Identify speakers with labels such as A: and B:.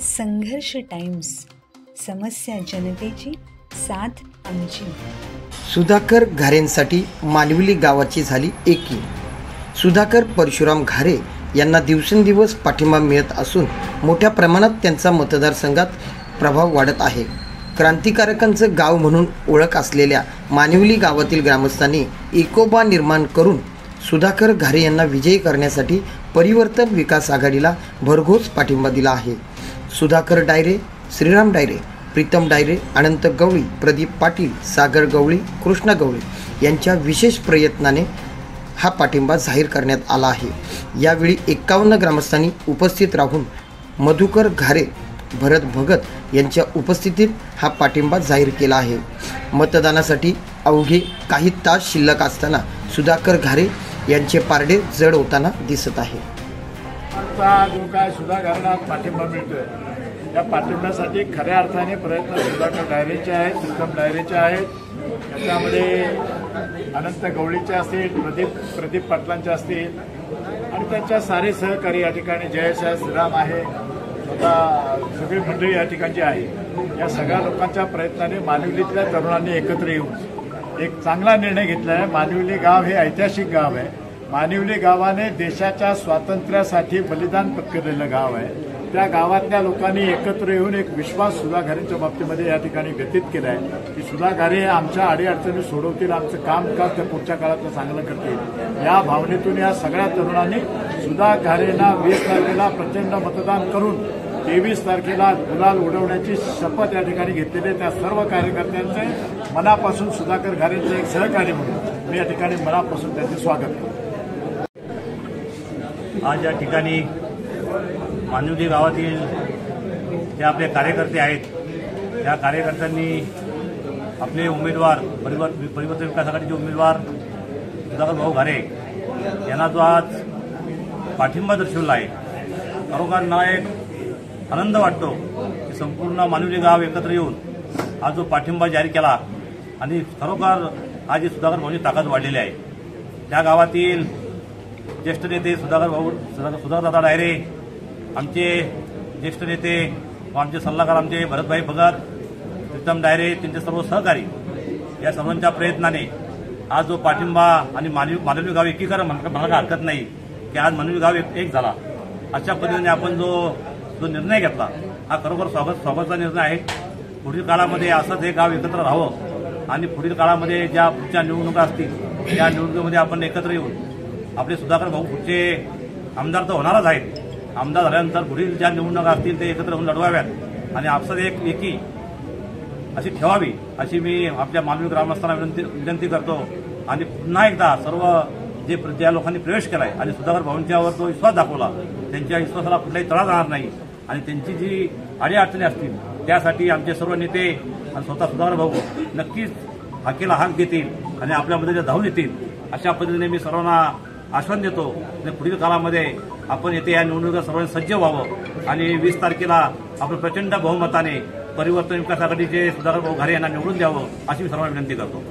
A: संघर्ष टाइम्स, समस्या जनतेची, साथ आमची।
B: सुधाकर घारेंसाठी मानविली गावाची झाली एकी। सुधाकर परशुराम घारे यांना दिवसेंदिवस पाठिंबा मिळत असून मोठ्या प्रमाणात त्यांचा मतदारसंघात प्रभाव वाढत आहे। क्रांतिकारकांचं गाव म्हणून ओळख असलेल्या मानविली गावातील ग्रामस्थांनी एकोबा निर्माण करून सुधाकर घारे यांना विजयी करण्यासाठी परिवर्तन विकास आघाडीला भरघोस पाठिंबा दिला आहे। सुधाकर डायरे, श्रीराम डायरे, प्रीतम डायरे, अनंत गवळी, प्रदीप पाटील, सागर गवळी, कृष्ण गवळी यांच्या विशेष प्रयत्नाने हा पाठिंबा जाहीर करण्यात आला आहे। यावेळी 51 ग्रामस्थांनी उपस्थित राहून मधुकर घारे, भरत भगत यांच्या उपस्थितीत हा पाठिंबा जाहीर केला आहे। मतदानासाठी अवघे काही तास शिल्लक असताना सुधाकर घारे यांचे पारडे जड होताना दिसत आहे।
C: जो काय सुधाकरांना पाठिंबा मिळतोय त्या पाठिंब्यासाठी खऱ्या अर्थाने प्रयत्न सुधाकर डायरेचे आहेत, प्रीतम डायरेचे आहेत, त्याच्यामध्ये अनंत गवळीचे असतील, प्रदीप पाटलांचे असतील आणि त्यांच्या सारे सहकारी या ठिकाणी जयेश श्रीराम आहे, स्वतः सगळी मंडळी या ठिकाणची आहे। या सगळ्या लोकांच्या प्रयत्नाने मानविलीतल्या तरुणांनी एकत्र येऊन एक चांगला निर्णय घेतला आहे। मानविली गाव हे ऐतिहासिक गाव आहे। मानविली गावाने देशाच्या स्वातंत्र्यासाठी बलिदान पत्करलेलं गाव आहे। त्या गावातल्या लोकांनी एकत्र येऊन एक विश्वास सुधा घारेंच्या बाबतीमध्ये या ठिकाणी व्यतीत केला आहे की सुधा घारे आमच्या अडीअडचणी सोडवतील, आमचं कामकाज त्या पुढच्या काळात चांगलं करतील। या भावनेतून या सगळ्या तरुणांनी सुधा घारेंना 20 तारखेला प्रचंड मतदान करून 23 तारखेला गुलाल उडवण्याची शपथ या ठिकाणी घेतलेली। त्या सर्व कार्यकर्त्यांचे मनापासून सुधाकर घारेंचे एक सहकारी म्हणून मी या ठिकाणी मनापासून त्यांचे स्वागत करतो।
D: आज या ठिकाणी मानविली गावातील जे आपले कार्यकर्ते आहेत त्या कार्यकर्त्यांनी आपले उमेदवार परिवर्तन विकास आघाडीचे उमेदवार सुधाकर भाऊ घारे यांना जो आज पाठिंबा दर्शवला आहे, खरोखर ना एक आनंद वाटतो की संपूर्ण मानविली गाव एकत्र येऊन आज जो पाठिंबा जाहीर केला आणि खरोखर आज ही सुधाकर भाऊची ताकद वाढलेली आहे। त्या गावातील ज्येष्ठ नेते सुधाकर दादा डायरे, आमचे ज्येष्ठ नेते व आमचे सल्लागार आमचे भरतभाई भगत, प्रीतम डायरे, त्यांचे सर्व सहकारी या सर्वांच्या प्रयत्नाने आज जो पाठिंबा आणि मानविली गाव एकीकरण म्हणायला हरकत नाही की आज मानविली गाव एक झाला। अशा पद्धतीने आपण जो निर्णय घेतला हा खरोखर स्वागताचा निर्णय आहे। पुढील काळामध्ये असंच हे गाव एकत्र राहावं आणि पुढील काळामध्ये ज्या पुढच्या निवडणुका असतील त्या निवडणुकीमध्ये आपण एकत्र येऊन आपले सुधाकर भाऊ पुढचे आमदार तर होणारच आहेत, आमदार झाल्यानंतर पुढील ज्या निवडणुका असतील ते एकत्र होऊन लढवाव्यात आणि आपसात एकी अशी ठेवावी अशी मी आपल्या मानवी ग्रामस्थांना विनंती करतो। आणि पुन्हा एकदा सर्व ज्या लोकांनी प्रवेश केलाय आणि सुधाकर भाऊंच्यावर जो विश्वास दाखवला त्यांच्या विश्वासाला कुठलाही तडा जाणार नाही आणि त्यांची जी अडीअडचणी असतील त्यासाठी आमचे सर्व नेते आणि स्वतः सुधाकर भाऊ नक्कीच हाकेला हाक देतील आणि आपल्या मदतीला धावून येतील अशा पद्धतीने मी सर्वांना आश्वासन देतो। आणि पुढील काळामध्ये आपण येथे या निवडणुकीला सर्वांनी सज्ज व्हावं आणि 20 तारखेला आपण प्रचंड बहुमताने परिवर्तन विकास आघाडीचे सुधाकर भाऊ घारे यांना निवडून द्यावं अशी मी सर्वांना विनंती करतो।